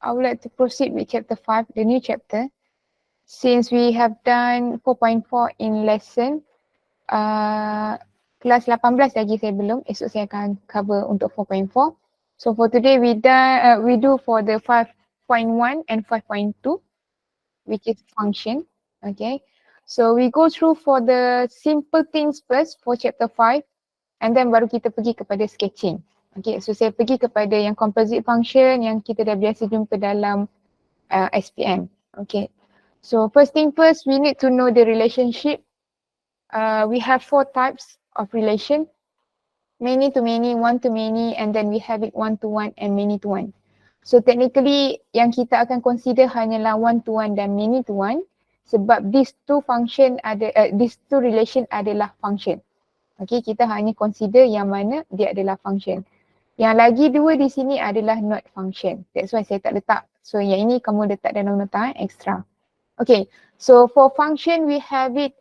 I would like to proceed with chapter 5, the new chapter. Since we have done 4.4 in lesson, kelas 18 lagi saya belum, esok saya akan cover untuk 4.4. So for today we do for the 5.1 and 5.2, which is function. Okay, so we go through for the simple things first for chapter 5, and then baru kita pergi kepada sketching. Okay, so saya pergi kepada yang composite function yang kita dah biasa jumpa dalam SPM. Okay, so first thing first, we need to know the relationship. We have 4 types of relation: many to many, one to many, and then we have it one to one and many to one. So technically yang kita akan consider hanyalah one to one dan many to one, sebab these two relation adalah function. Okay, kita hanya consider yang mana dia adalah function. Yang lagi dua di sini adalah not function. That's why saya tak letak. So yang ini kamu letak dalam nota extra. Okay, so for function we have it,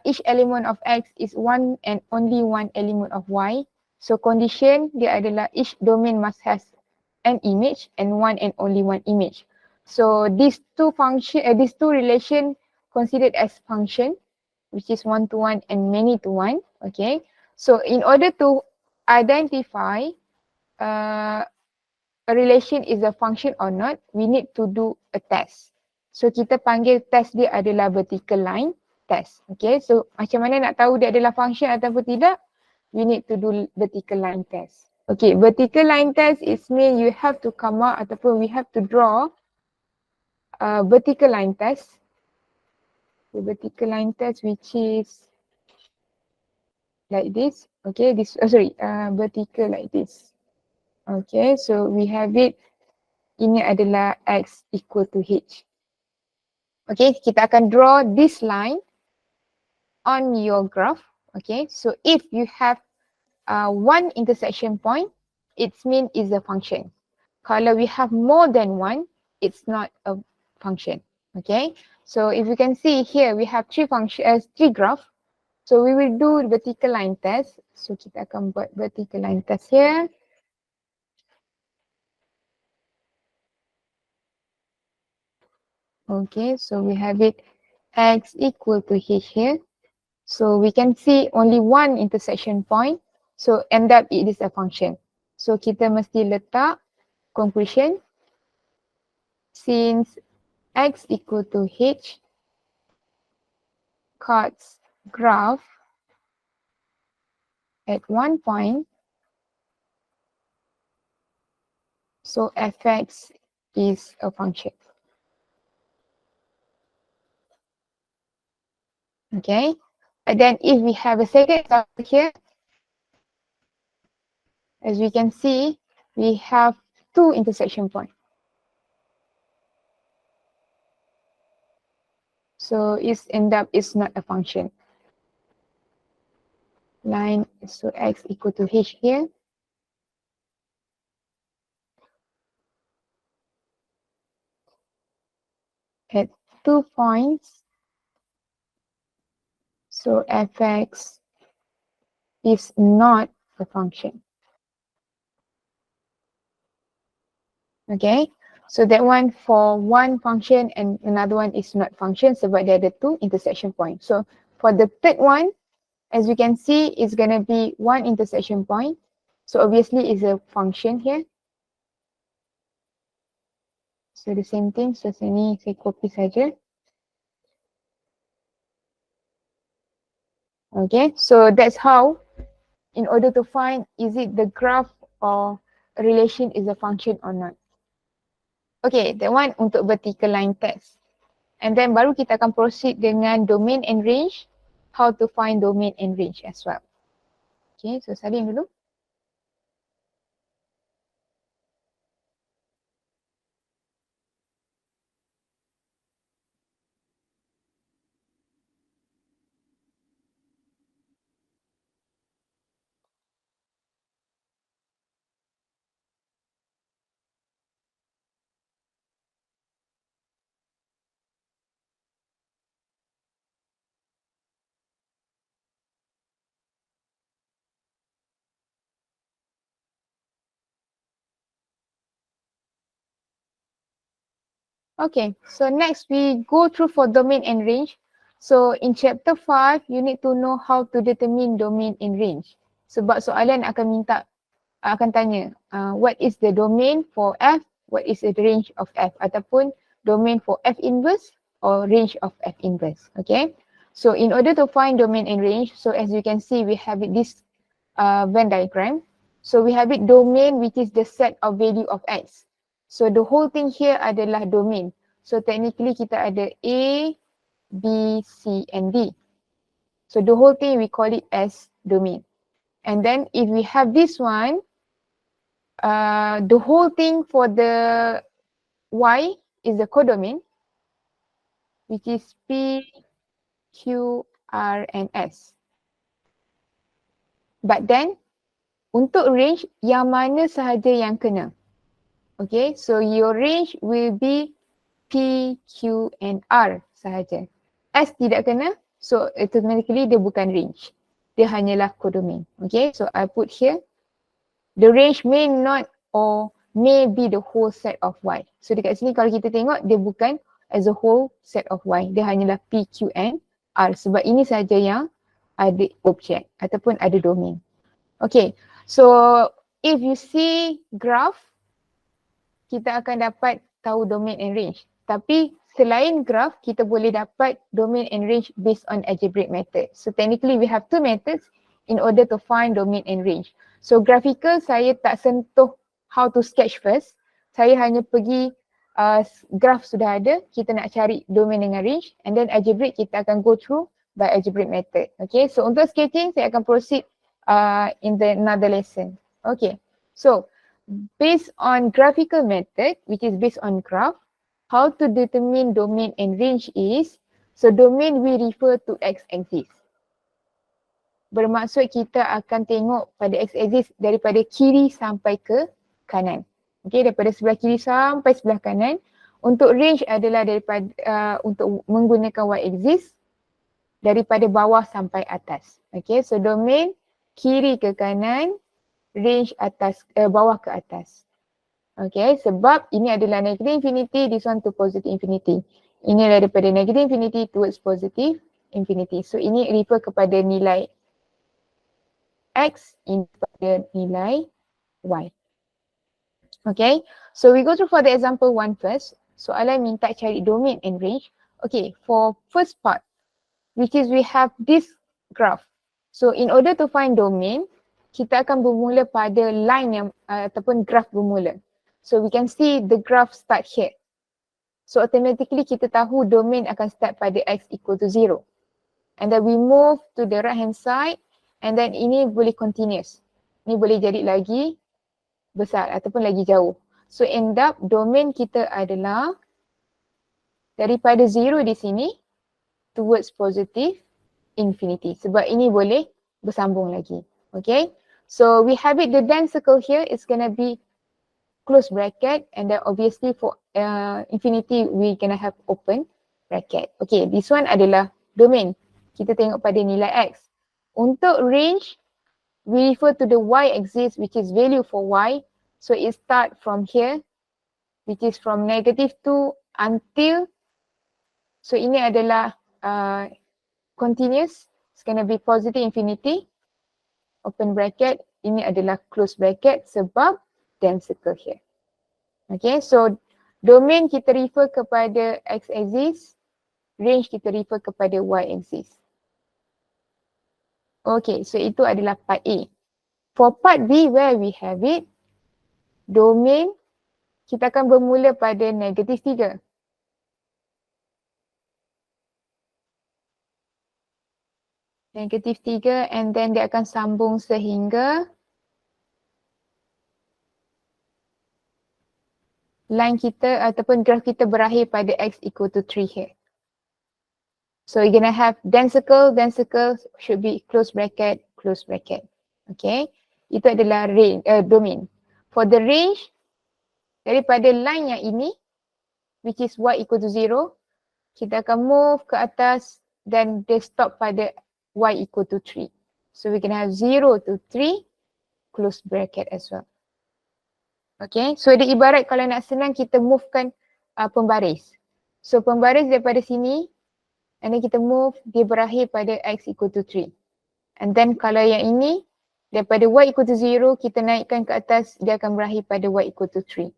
each element of X is one and only one element of Y. So condition dia adalah each domain must have an image and one and only one image. So these two relation considered as function, which is one to one and many to one. Okay, so in order to identify a relation is a function or not, we need to do a test. So kita panggil test dia adalah vertical line test. Okay, so macam mana nak tahu dia adalah function ataupun tidak? We need to do vertical line test. Okay, vertical line test is mean you have to come out ataupun we have to draw a vertical line test. The vertical line test which is like this. Okay, vertical like this. Okay, so we have it. Ini adalah X equal to H. Okay, kita akan draw this line on your graph. Okay, so if you have one intersection point, it means it's a function. Kalau we have more than one, it's not a function. Okay, so if you can see here, we have three graph. So we will do vertical line test. So kita akan buat vertical line test here. Okay, so we have it X equal to H here. So we can see only one intersection point. So end up it is a function. So kita mesti letak conclusion. Since X equal to H, cuts graph at one point, so fx is a function. Okay, and then if we have a second example here, as we can see, we have two intersection points. So it's end up is not a function. Line, so x equal to h here. At 2 points, so fx is not a function. Okay, so that one for one function and another one is not function sebab dia ada two intersection point. So for the third one, as you can see, it's going to be one intersection point. So obviously it's a function here. So the same thing, so sini saya copy saja. Okay, so that's how, in order to find is it the graph or a relation is a function or not. Okay, that one untuk vertical line test. And then baru kita akan proceed dengan domain and range, how to find domain and range as well. Okay, so salin dulu. Okay, so next we go through for domain and range. So in chapter 5, you need to know how to determine domain and range. Sebab soalan akan tanya, what is the domain for F, what is the range of F, ataupun domain for F inverse or range of F inverse. Okay, so in order to find domain and range, so as you can see, we have this Venn diagram. So we have it domain, which is the set of value of X. So the whole thing here adalah domain. So technically kita ada A, B, C and D. So the whole thing we call it as domain. And then if we have this one, the whole thing for the Y is the codomain, which is P, Q, R and S. But then untuk range, yang mana sahaja yang kena. Okay, so your range will be P, Q and R sahaja. S tidak kena, so automatically dia bukan range. Dia hanyalah codomain. Okay, so I put here, the range may not or may be the whole set of Y. So dekat sini kalau kita tengok, dia bukan as a whole set of Y. Dia hanyalah P, Q and R. Sebab ini sahaja yang ada objek ataupun ada domain. Okay, so if you see graph, kita akan dapat tahu domain and range. Tapi selain graph, kita boleh dapat domain and range based on algebraic method. So technically we have two methods in order to find domain and range. So graphical saya tak sentuh how to sketch first. Saya hanya pergi graph sudah ada, kita nak cari domain dengan range, and then algebraic kita akan go through by algebraic method. Okay, so untuk sketching saya akan proceed in the another lesson. Okay, so based on graphical method, which is based on graph, how to determine domain and range is, so domain we refer to x-axis. Bermaksud kita akan tengok pada x-axis daripada kiri sampai ke kanan. Okay, daripada sebelah kiri sampai sebelah kanan. Untuk range adalah daripada untuk menggunakan y-axis daripada bawah sampai atas. Okay, so domain kiri ke kanan, range atas bawah ke atas. Okay, sebab ini adalah negative infinity, this one to positive infinity. Ini daripada negative infinity towards positive infinity. So ini refer kepada nilai X, ini kepada nilai Y. Okay, so we go through for the example 1 first. Soalan minta cari domain and range. Okay, for first part, which is we have this graph. So in order to find domain, kita akan bermula pada line yang ataupun graph bermula. So we can see the graph start here. So automatically kita tahu domain akan start pada x equal to 0. And then we move to the right hand side, and then ini boleh continuous. Ini boleh jadi lagi besar ataupun lagi jauh. So end up domain kita adalah daripada 0 di sini towards positive infinity. Sebab ini boleh bersambung lagi. Okay, so we have it, the dense circle here is gonna be close bracket, and then obviously for infinity we gonna have open bracket. Okay, this one adalah domain. Kita tengok pada nilai x. Untuk range, we refer to the y-axis, which is value for y. So it start from here, which is from -2 until, so ini adalah continuous. It's gonna be positive infinity, open bracket. Ini adalah close bracket sebab dense circle here. Okay, so domain kita refer kepada x-axis, range kita refer kepada y-axis. Okay, so itu adalah part A. For part B, where we have it, domain kita akan bermula pada -3. -3, and then dia akan sambung sehingga line kita ataupun graph kita berakhir pada x equal to 3 here. So you're gonna have dense circle should be close bracket, close bracket. Okay, itu adalah range, domain. For the range, daripada line yang ini, which is y equal to 0, kita akan move ke atas dan dia stop pada y equal to 3. So we can have 0 to 3, close bracket as well. Okay, so dia ibarat kalau nak senang kita movekan pembaris. So pembaris daripada sini and then kita move, dia berakhir pada x equal to 3. And then kalau yang ini daripada y equal to 0 kita naikkan ke atas, dia akan berakhir pada y equal to 3.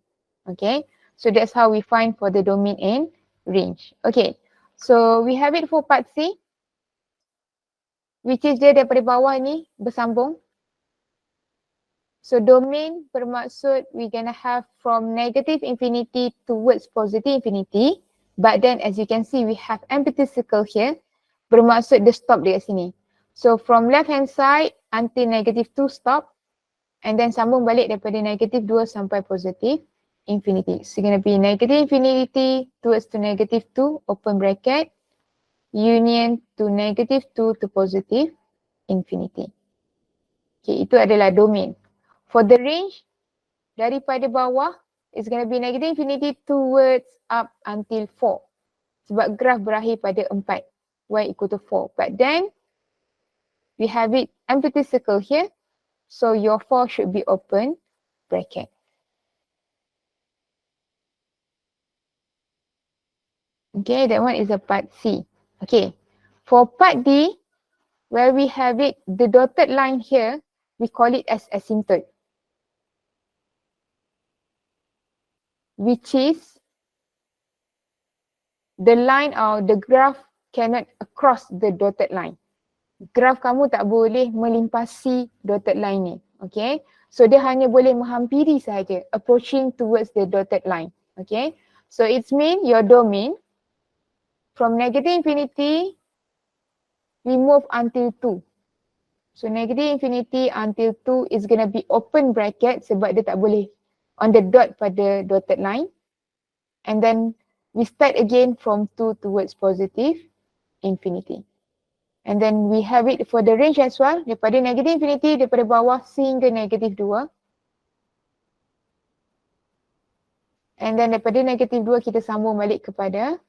Okay, so that's how we find for the domain and range. Okay, so we have it for part C, which is dia daripada bawah ni bersambung. So domain bermaksud we gonna have from negative infinity towards positive infinity. But then as you can see we have empty circle here. Bermaksud dia stop dekat sini. So from left hand side until negative 2 stop. And then sambung balik daripada negative 2 sampai positive infinity. So gonna be negative infinity towards to negative 2 open bracket. Union to negative 2 to positive infinity. Okay, itu adalah domain. For the range, daripada bawah, it's going to be negative infinity towards up until 4. Sebab graf berakhir pada 4. Y equal to 4. But then, we have it empty circle here. So your 4 should be open bracket. Okay, that one is a part C. Okay, for part D, where we have it, the dotted line here, we call it as asymptote. Which is the line or the graph cannot cross the dotted line. Graf kamu tak boleh melimpasi dotted line ni. Okay. So dia hanya boleh menghampiri sahaja. Approaching towards the dotted line. Okay. So it's mean your domain from negative infinity we move until 2. So negative infinity until 2 is going to be open bracket sebab dia tak boleh on the dot pada dotted line. And then we start again from 2 towards positive infinity. And then we have it for the range as well. Daripada negative infinity, daripada bawah sehingga negative 2. And then daripada negative 2 kita sambung balik kepada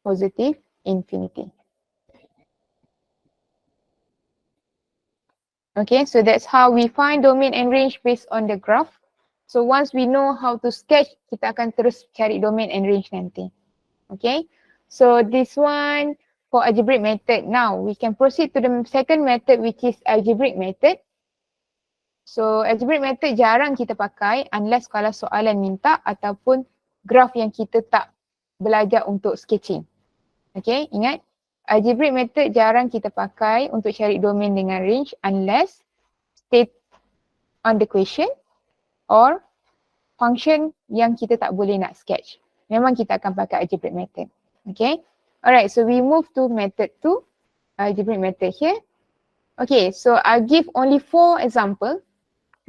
positive infinity. Okay, so that's how we find domain and range based on the graph. So once we know how to sketch, kita akan terus cari domain and range nanti. Okay, so this one for algebraic method. Now we can proceed to the second method which is algebraic method. So algebraic method jarang kita pakai unless kalau soalan minta ataupun graph yang kita tak belajar untuk sketching. Okay, ingat algebraic method jarang kita pakai untuk cari domain dengan range unless state on the question or function yang kita tak boleh nak sketch. Memang kita akan pakai algebraic method. Okay. Alright, so we move to method 2. Algebraic method here. Okay, so I'll give only 4 example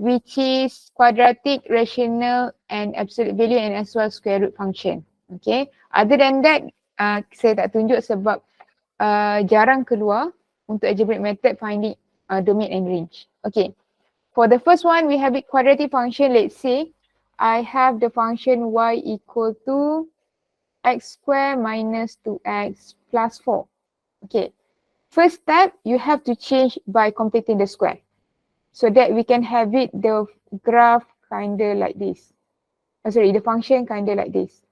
which is quadratic, rational and absolute value and as well square root function. Okay. Other than that, saya tak tunjuk sebab jarang keluar untuk algebraic method finding domain and range. Okay. For the first one, we have a quadratic function. Let's say I have the function y equal to x square minus 2x plus 4. Okay. First step, you have to change by completing the square. So that we can have it, the graph kinda like this. The function kinda like this.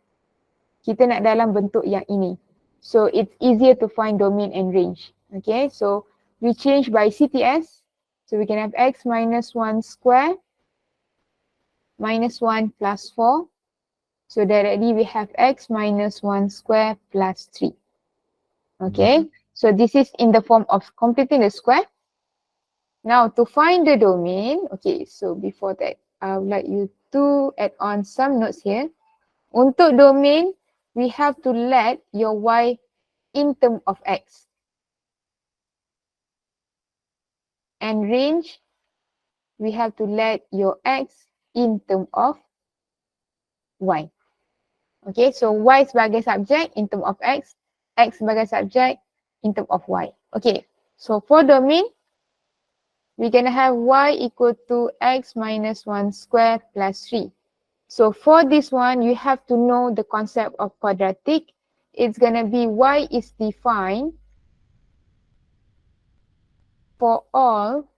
Kita nak dalam bentuk yang ini. So it's easier to find domain and range. Okay, so we change by CTS. So we can have x minus 1 square minus 1 plus 4. So directly we have x minus 1 square plus 3. Okay, so this is in the form of completing the square. Now to find the domain, okay, so before that, I would like you to add on some notes here. Untuk domain, we have to let your y in term of x. And range, we have to let your x in term of y. Okay, so y sebagai subjek in term of x sebagai subjek in term of y. Okay, so for domain, we're going to have y equal to x minus 1 square plus 3. So for this one, you have to know the concept of quadratic. It's going to be y is defined for all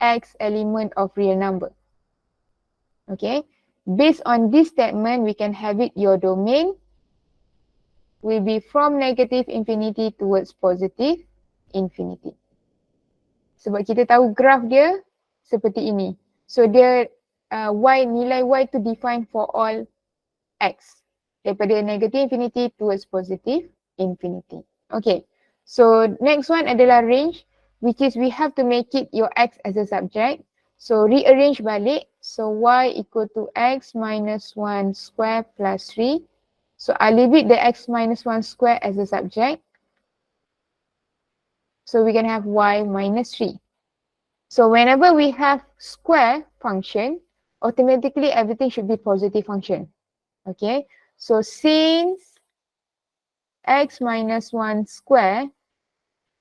x element of real number. Okay, based on this statement, we can have it your domain will be from negative infinity towards positive infinity. Sebab kita tahu graf dia seperti ini. So dia nilai y to define for all x. Daripada negative infinity towards positive infinity. Okay. So next one adalah range, which is we have to make it your x as a subject. So rearrange balik. So y equal to x minus 1 square plus 3. So I leave it the x minus 1 square as a subject. So we can have y minus 3. So whenever we have square function, automatically everything should be positive function. Okay. So since x minus 1 square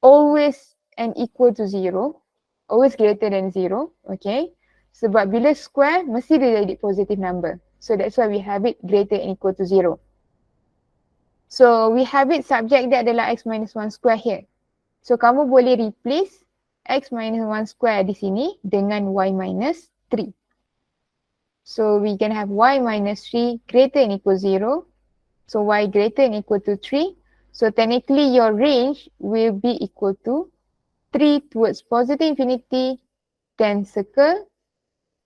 always and equal to 0, always greater than 0, okay. Sebab bila square, mesti dia jadi positive number. So that's why we have it greater and equal to 0. So we have it subject dia adalah x minus 1 square here. So kamu boleh replace x minus 1 square di sini dengan y minus 3. So we can have y minus 3 greater and equal 0. So y greater and equal to 3. So technically your range will be equal to 3 towards positive infinity, then circle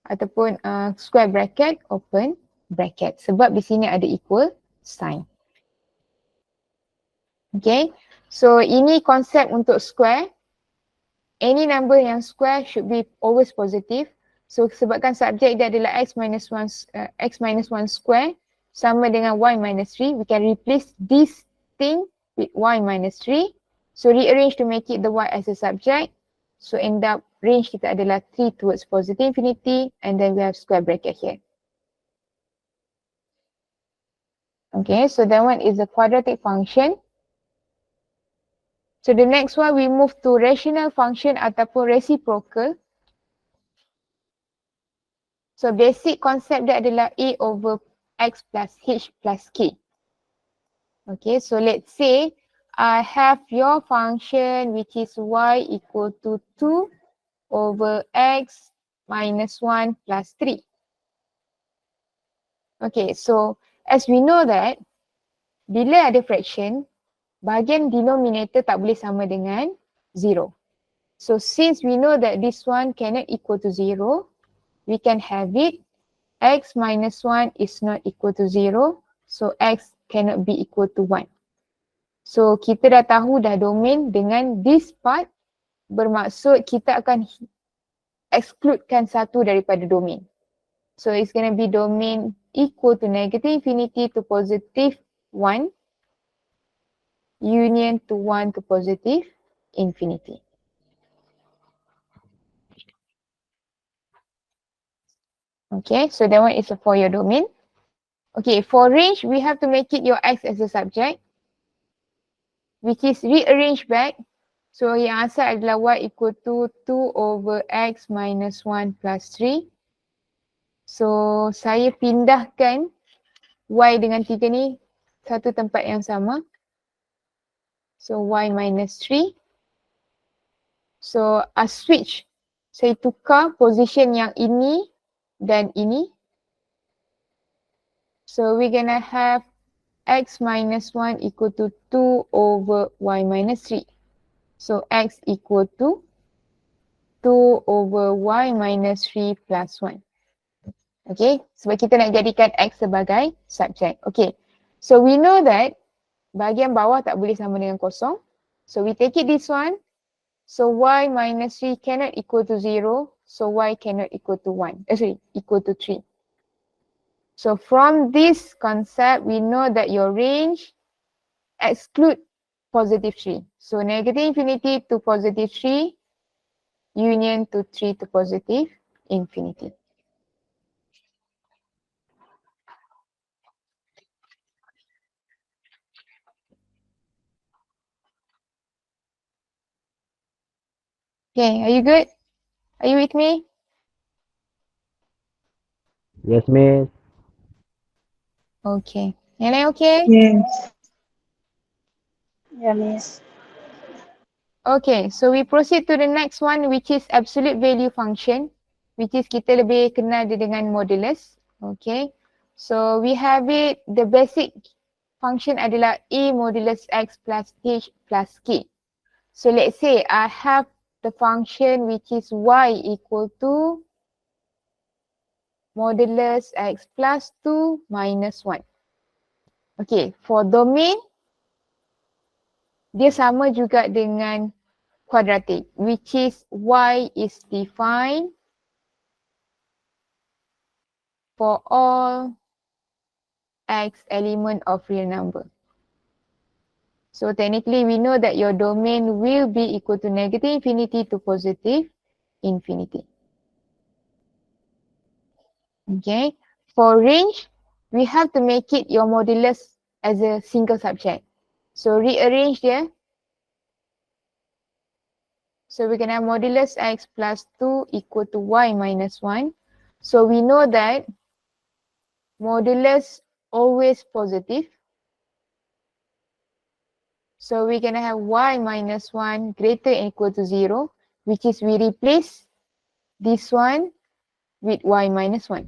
ataupun square bracket, open bracket. Sebab di sini ada equal sign. Okay. So ini konsep untuk square. Any number yang square should be always positive. So sebabkan subjek dia adalah x minus 1 square sama dengan y minus 3, we can replace this thing with y minus 3. So rearrange to make it the y as a subject. So end up range kita adalah 3 towards positive infinity, and then we have square bracket here. Okay, so that one is a quadratic function. So the next one we move to rational function ataupun reciprocal. So basic concept dia adalah a over x plus h plus k. Okay, so let's say I have your function which is y equal to 2 over x minus 1 plus 3. Okay, so as we know that bila ada fraction, bahagian denominator tak boleh sama dengan 0. So since we know that this one cannot equal to 0, we can have it x minus 1 is not equal to 0. So x cannot be equal to 1. So kita dah tahu dah domain dengan this part, bermaksud kita akan excludekan satu daripada domain. So it's going to be domain equal to negative infinity to positive 1, union to 1 to positive infinity. Okay, so that one is for your domain. Okay, for range, we have to make it your x as a subject, which is rearrange back. So yang asal adalah y equal to 2 over x minus 1 plus 3. So saya pindahkan y dengan 3 ni satu tempat yang sama. So y minus 3. So switch. Saya tukar position yang ini dan ini. So we're gonna have x minus 1 equal to 2 over y minus 3. So x equal to 2 over y minus 3 plus 1. Okay, sebab kita nak jadikan x sebagai subjek. Okay, so we know that bahagian bawah tak boleh sama dengan kosong. So we take it this one. So y minus 3 cannot equal to 0. So y cannot equal to 1. Equal to 3. So from this concept, we know that your range exclude positive 3. So negative infinity to positive 3, union to 3 to positive infinity. Okay, are you good? Are you with me? Yes, miss. Okay. Yang lain okay? Yes. Yeah, miss. Okay, so we proceed to the next one, which is absolute value function, which is kita lebih kenal dia dengan modulus. Okay. So we have it, the basic function adalah A modulus X plus H plus K. So let's say I have the function which is Y equal to modulus X plus 2 minus 1. Okay, for domain, dia sama juga dengan quadratic, which is Y is defined for all X element of real number. So technically we know that your domain will be equal to negative infinity to positive infinity. Okay. For range, we have to make it your modulus as a single subject. So rearrange there. So we can have modulus X plus 2 equal to Y minus 1. So we know that modulus always positive. So we can have Y minus 1 greater or equal to 0, which is we replace this one with Y minus 1.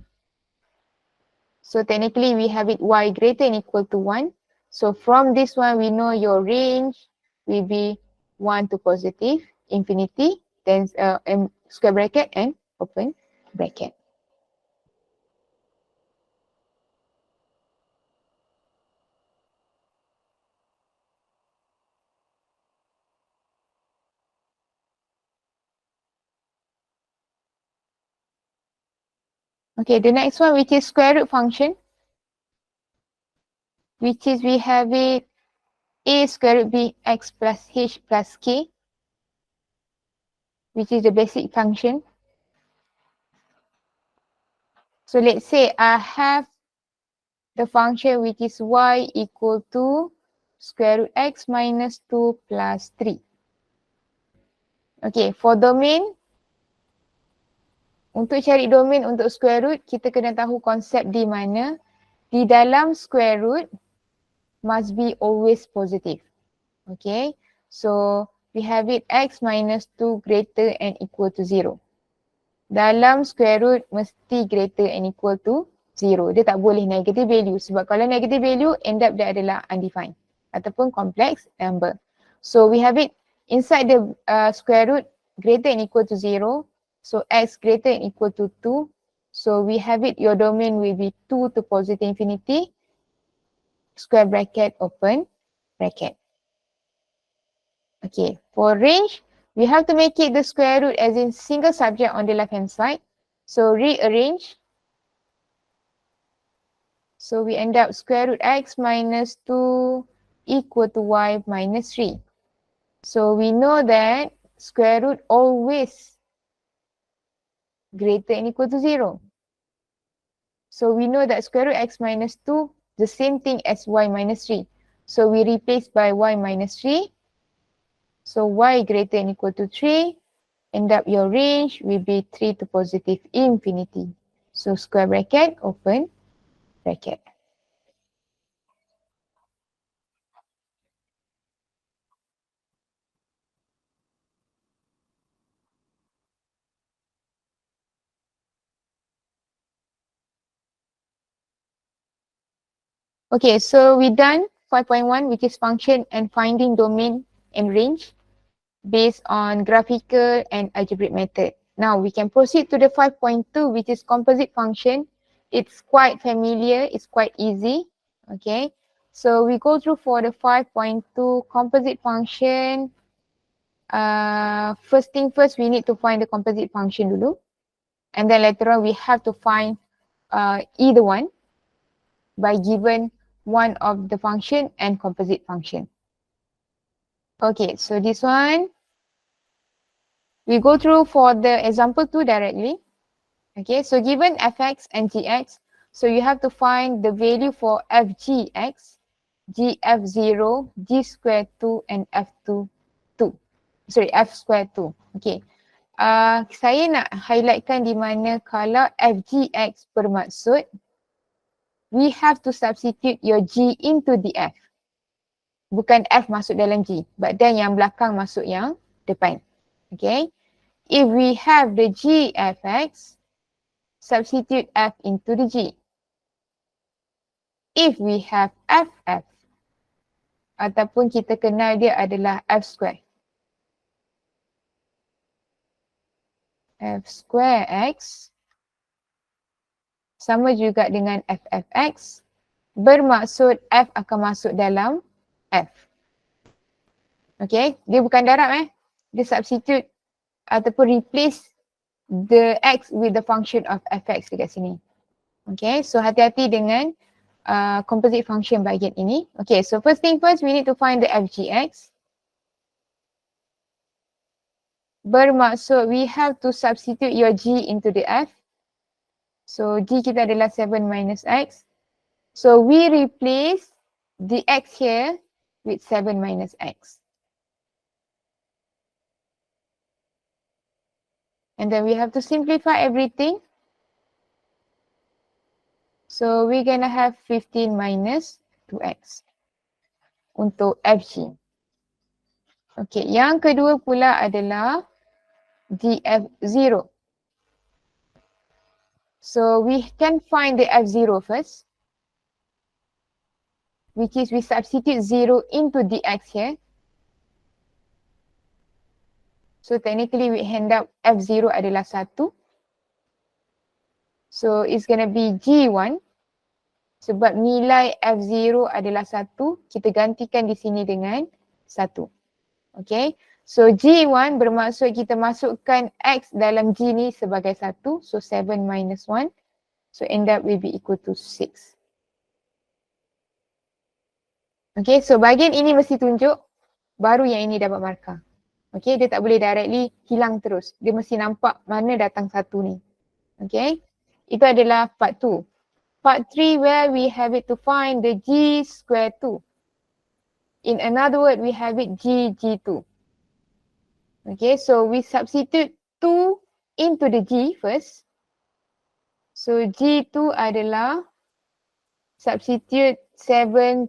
So technically we have it Y greater or equal to 1. So from this one we know your range will be 1 to positive infinity, then square bracket and open bracket. Okay, the next one which is square root function, which is we have it A square root B X plus H plus K, which is the basic function. So let's say I have the function which is Y equal to square root X minus 2 plus 3. Okay, for domain, untuk cari domain untuk square root, kita kena tahu konsep di mana di dalam square root must be always positive. Okay, so we have it X minus 2 greater and equal to 0. Dalam square root mesti greater and equal to 0. Dia tak boleh negative value sebab kalau negative value end up dia adalah undefined ataupun complex number. So we have it inside the square root greater and equal to 0. So X greater and equal to 2. So we have it, your domain will be 2 to positive infinity, square bracket, open bracket. Okay, for range, we have to make it the square root as in single subject on the left hand side. So rearrange. So we end up square root X minus 2 equal to Y minus 3. So we know that square root always greater and equal to 0. So we know that square root X minus 2 the same thing as Y minus 3. So we replace by Y minus 3. So Y greater and equal to 3. End up your range will be 3 to positive infinity. So square bracket, open bracket. Okay, so we done 5.1, which is function and finding domain and range based on graphical and algebraic method. Now we can proceed to the 5.2, which is composite function. It's quite familiar, it's quite easy. Okay, so we go through for the 5.2 composite function. First thing first, we need to find the composite function dulu. And then later on, we have to find either one by given one of the function and composite function. Okay, so this one, we go through for the example 2 directly. Okay, so given fx and gx, so you have to find the value for fgx, gf0, g square 2 and f2, 2. Sorry, f square 2. Okay. Saya nak highlightkan di mana kalau fgx bermaksud, we have to substitute your g into the f. Bukan f masuk dalam g, but then yang belakang masuk yang depan. Okay. If we have the g fx, substitute f into the g. if we have FF ataupun kita kenal dia adalah F square. F square X sama juga dengan FFX, bermaksud F akan masuk dalam F. Okay, dia bukan darab dia substitute ataupun replace the X with the function of Fx dekat sini. Okay, so hati-hati dengan composite function bahagian ini. Okay, so first thing first, we need to find the FGX. Bermaksud we have to substitute your G into the F. So G kita adalah 7 minus X. So we replace the X here with 7 minus X. And then we have to simplify everything. So we're gonna have 15 minus 2X untuk FG. Okay, yang kedua pula adalah GF0. So we can find the F0 first, which is we substitute 0 into dx here. So technically we end up F0 adalah 1. So it's gonna be G1. Sebab nilai F0 adalah 1, kita gantikan di sini dengan 1. Okay, so G1 bermaksud kita masukkan X dalam G ni sebagai 1. So 7 minus 1. So end up will be equal to 6. Okay, so bahagian ini mesti tunjuk, baru yang ini dapat markah. Okay, dia tak boleh directly hilang terus. Dia mesti nampak mana datang 1 ni. Okay, itu adalah part 2. Part 3 where we have it to find the G square 2. In another word, we have it G2. Okay, so we substitute 2 into the G first. So G2 adalah substitute 7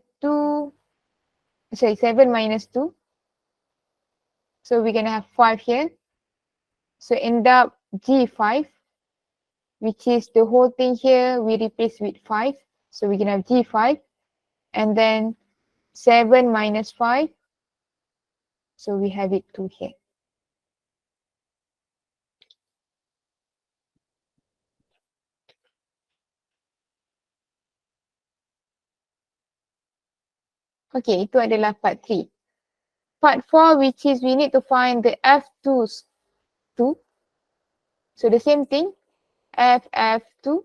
minus 2. So we're gonna have 5 here. So end up G5, which is the whole thing here, we replace with 5. So we're gonna have G5. And then 7 minus 5. So we have it 2 here. Okay, itu adalah part 3. Part 4, which is we need to find the F2's 2. So the same thing, F2.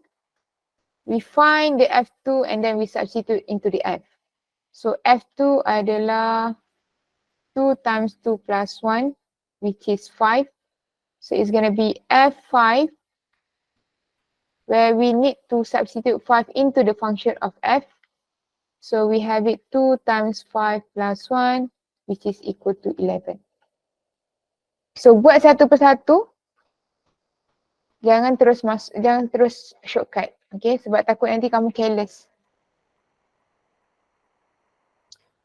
We find the F2 and then we substitute into the F. So F2 adalah 2 times 2 plus 1, which is 5. So it's going to be F5, where we need to substitute 5 into the function of F. So we have it 2 times 5 plus 1, which is equal to 11. So buat satu persatu. Jangan terus shortcut. Okay, sebab takut nanti kamu careless.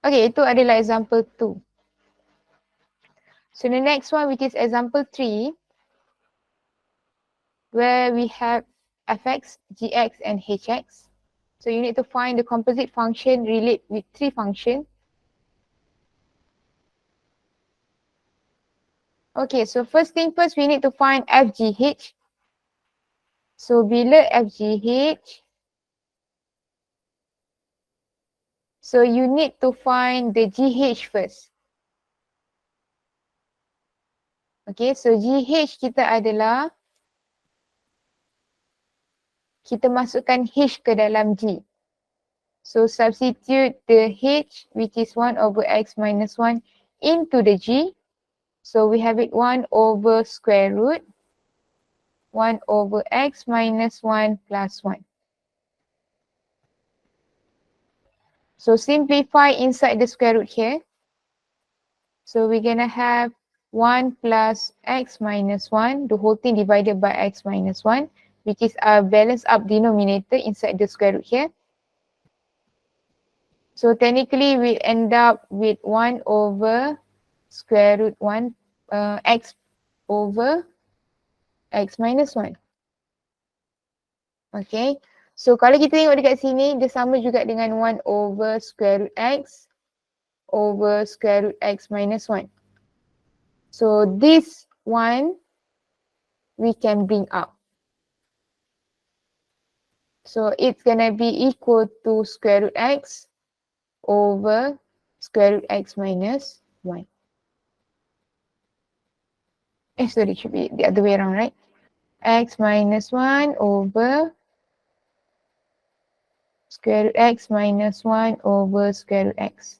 Okay, itu adalah example 2. So the next one, which is example 3, where we have fx, gx and hx. So you need to find the composite function relate with 3 functions. Okay, so first thing first, we need to find fgh. So bila fgh, so you need to find the gh first. Okay, so gh kita adalah, kita masukkan h ke dalam g. So substitute the h, which is 1 over x minus 1 into the g. So we have it 1 over square root 1 over x minus 1 plus 1. So simplify inside the square root here. So we're gonna have 1 plus x minus 1, the whole thing divided by x minus 1, which is our balance up denominator inside the square root here. So technically we end up with 1 over square root 1 x over x minus 1. Okay, So kalau kita tengok dekat sini, dia sama juga dengan 1 over square root x over square root x minus 1. So this one we can bring up. So it's gonna be equal to square root x over square root x minus 1. Sorry, should be the other way around, right? X minus 1 over square root x minus 1 over square root x.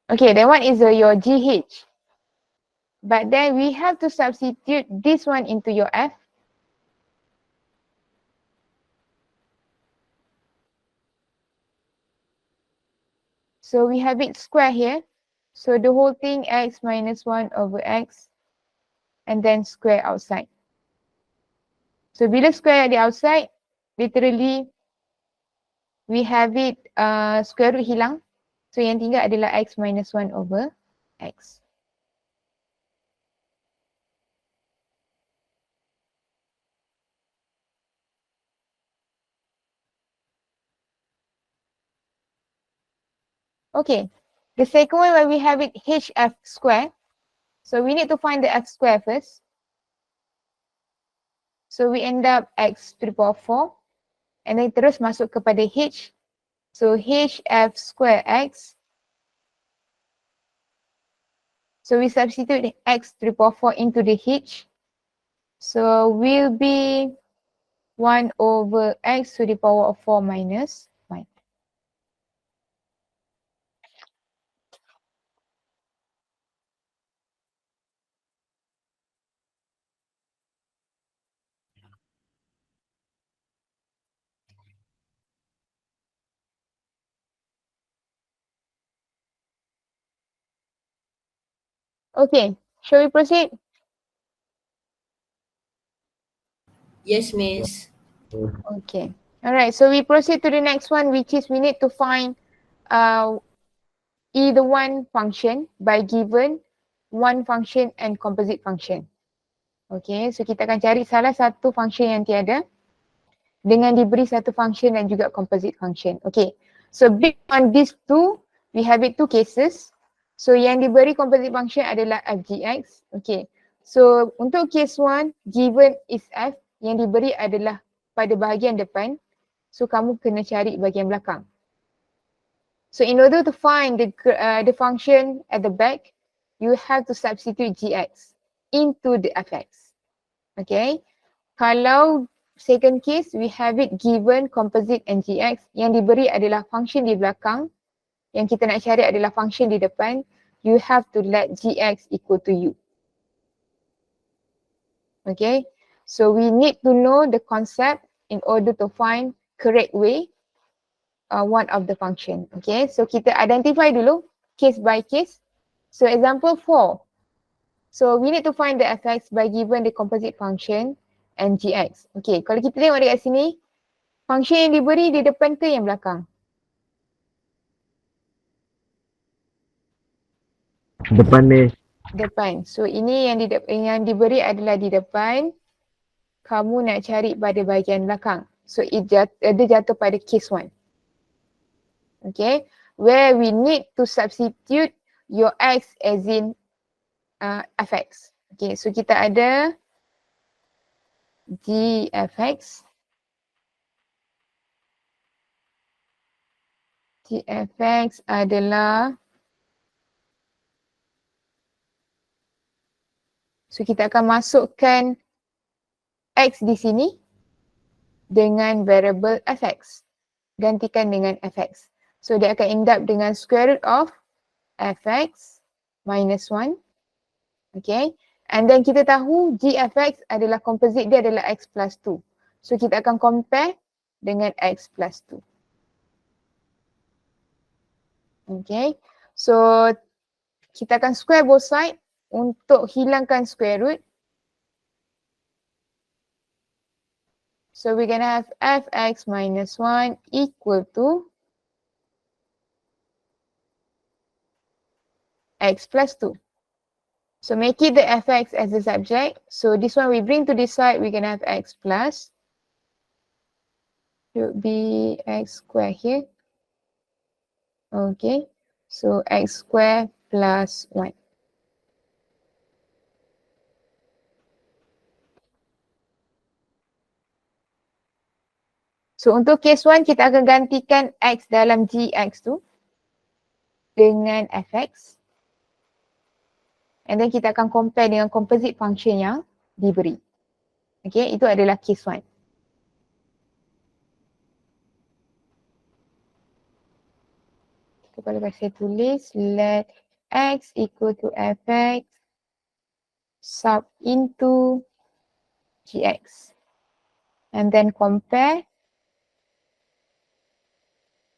Okay, that one is your GH. But then we have to substitute this one into your F. So we have it square here. So the whole thing x minus 1 over x and then square outside. So bila square at the outside, literally we have it square root hilang. So yang tinggal adalah x minus 1 over x. Okay, the second one where we have it hf square. So we need to find the f square first. So we end up x to the power 4 and then terus masuk kepada h. So hf square x. So we substitute x to the power 4 into the h. So will be 1 over x to the power of 4 minus 1. Okay, shall we proceed? Yes, miss. Okay. Alright, so we proceed to the next one, which is we need to find either one function by given one function and composite function. Okay, so kita akan cari salah satu function yang tiada dengan diberi satu function dan juga composite function. Okay, so based on these two, we have it two cases. So yang diberi composite function adalah fgx. Okay, so untuk case 1, given is f, yang diberi adalah pada bahagian depan. So kamu kena cari bahagian belakang. So in order to find the function at the back, you have to substitute gx into the fx. Okay, kalau second case, we have it given composite and gx. Yang diberi adalah function di belakang. Yang kita nak cari adalah function di depan. You have to let gx equal to u. Okay, so we need to know the concept in order to find correct way one of the function. Okay, so kita identify dulu case by case. So example 4. So we need to find the fx by given the composite function and gx. Okay, kalau kita tengok dekat sini, function yang diberi di depan ke yang belakang? Depan ni. Depan. So ini yang diberi adalah di depan. Kamu nak cari pada bahagian belakang. So dia jatuh pada case 1. Okay, where we need to substitute your x as in fx. Okay, so kita ada gfx. Gfx adalah, so kita akan masukkan x di sini dengan variable fx. Gantikan dengan fx. So dia akan end up dengan square root of fx minus 1. Okay. And then kita tahu gfx adalah composite dia adalah x plus 2. So kita akan compare dengan x plus 2. Okay. So kita akan square both side untuk hilangkan square root. So we're gonna have fx minus 1 equal to x plus 2. So make it the fx as the subject. So this one we bring to this side, we're gonna have x plus. Should be x square here. Okay. So x square plus 1. So untuk case 1 kita akan gantikan x dalam gx tu dengan fx. And then kita akan compare dengan composite function yang diberi. Okay, itu adalah case 1. Kalau saya tulis let x equal to fx sub into gx. And then compare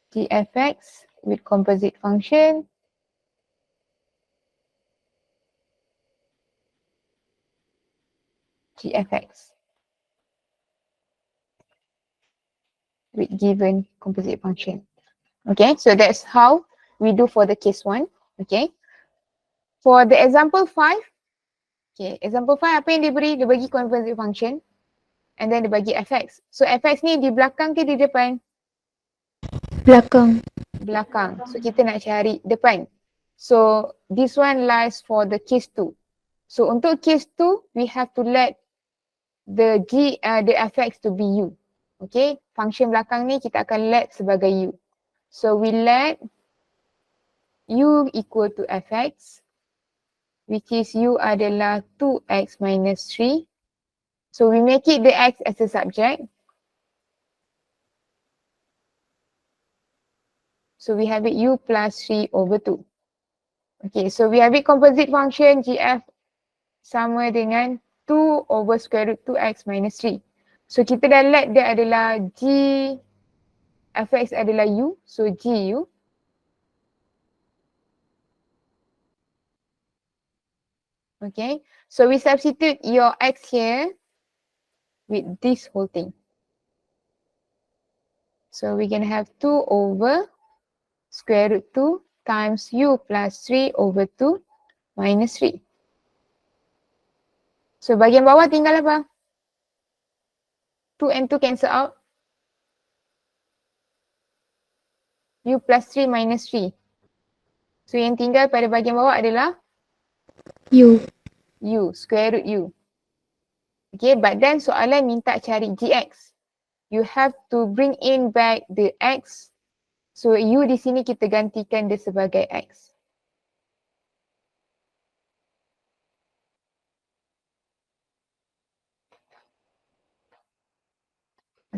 gfx with composite function gfx with given composite function. Okay, so that's how we do for the case 1. Okay, for the example 5, okay, example 5 apa yang dia beri? Dia bagi composite function and then dia bagi fx. So fx ni di belakang ke di depan? Belakang. Belakang. So kita nak cari depan. So this one lies for the case 2. So untuk case 2, we have to let the fx to be u. Okay, function belakang ni kita akan let sebagai u. So we let u equal to fx, which is u adalah 2x minus 3. So we make it the x as a subject. So we have it u plus 3 over 2. Okay, so we have it composite function gf sama dengan 2 over square root 2x minus 3. So kita dah let dia adalah g fx adalah u, so gu. Okay, so we substitute your x here with this whole thing. So we're going to have 2 over square root 2 times u plus 3 over 2 minus 3. So bahagian bawah tinggal apa? 2 and 2 cancel out. U plus 3 minus 3. So yang tinggal pada bahagian bawah adalah U. u, square root u. Okay, but then soalan minta cari gx. You have to bring in back the x. So u di sini kita gantikan dia sebagai x.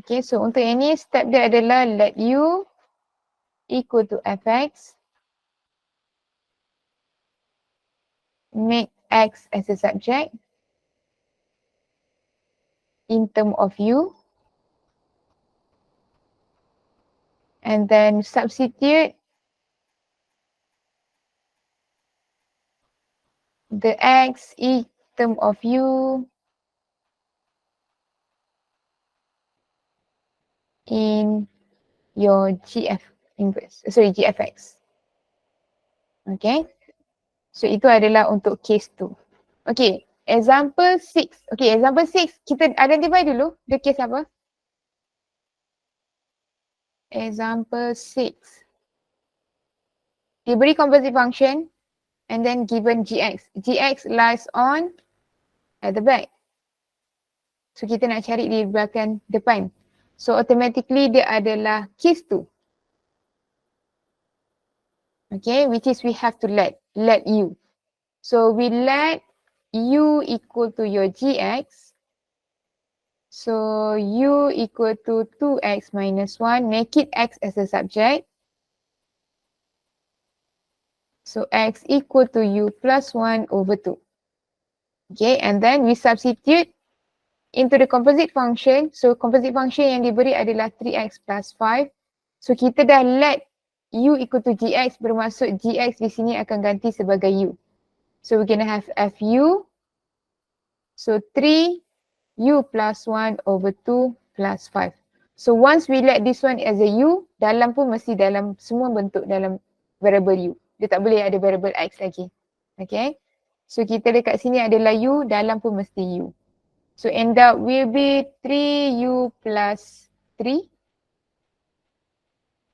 Okay, so untuk yang ni step dia adalah let u equal to fx. Make x as a subject in term of u. And then substitute the x in term of u in your gfx. Okay. So itu adalah untuk case 2. Okay, example 6. Okay, example 6 kita identify dulu the case apa? Example 6. Diberi composite function and then given gx. Gx lies on at the back. So kita nak cari di belakang depan. So automatically dia adalah case 2. Okay, which is we have to let u. So we let u equal to your gx. So u equal to 2x minus 1. Make it x as a subject. So x equal to u plus 1 over 2. Okay, and then we substitute into the composite function. So composite function yang diberi adalah 3x plus 5. So kita dah let u equal to gx, bermaksud gx di sini akan ganti sebagai u. So we're going to have fu. So 3 u plus 1 over 2 plus 5. So once we let this one as a u, dalam pun mesti dalam semua bentuk dalam variable u. Dia tak boleh ada variable x lagi. Okay. So kita dekat sini adalah U, dalam pun mesti U. So end up will be 3U plus 3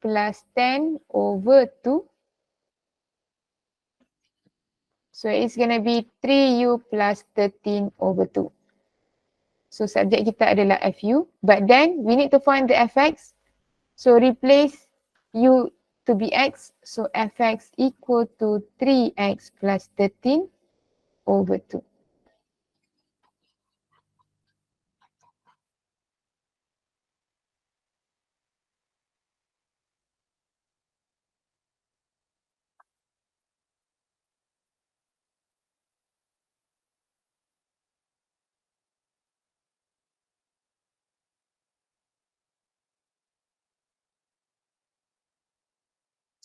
plus 10 over 2. So it's going to be 3U plus 13 over 2. So subjek kita adalah FU. But then we need to find the FX. So replace U to be X. So FX equal to 3X plus 13 over 2.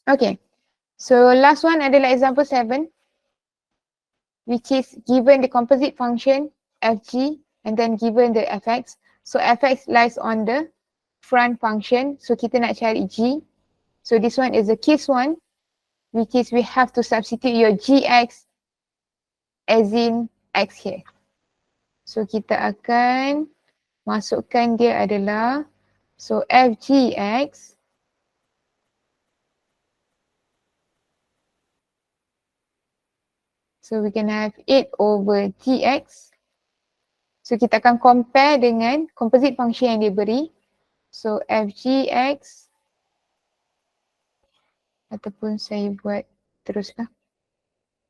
Okay. So last one adalah example 7. Which is given the composite function fg and then given the fx. So fx lies on the front function. So kita nak cari g. So this one is the case one, which is we have to substitute your gx as in x here. So kita akan masukkan dia adalah, so fgx so we can have 8 over gx. So kita akan compare dengan composite function yang dia beri. So fgx ataupun saya buat teruskan.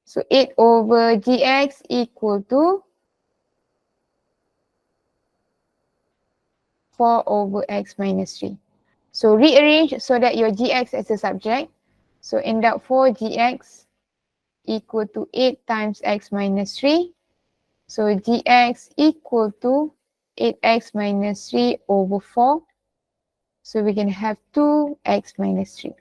So 8 over gx equal to 4 over x minus 3. So rearrange so that your gx as a subject. So end up 4 gx equal to 8 times x minus 3. So gx equal to 8x minus 3 over 4. So we can have 2x minus 3.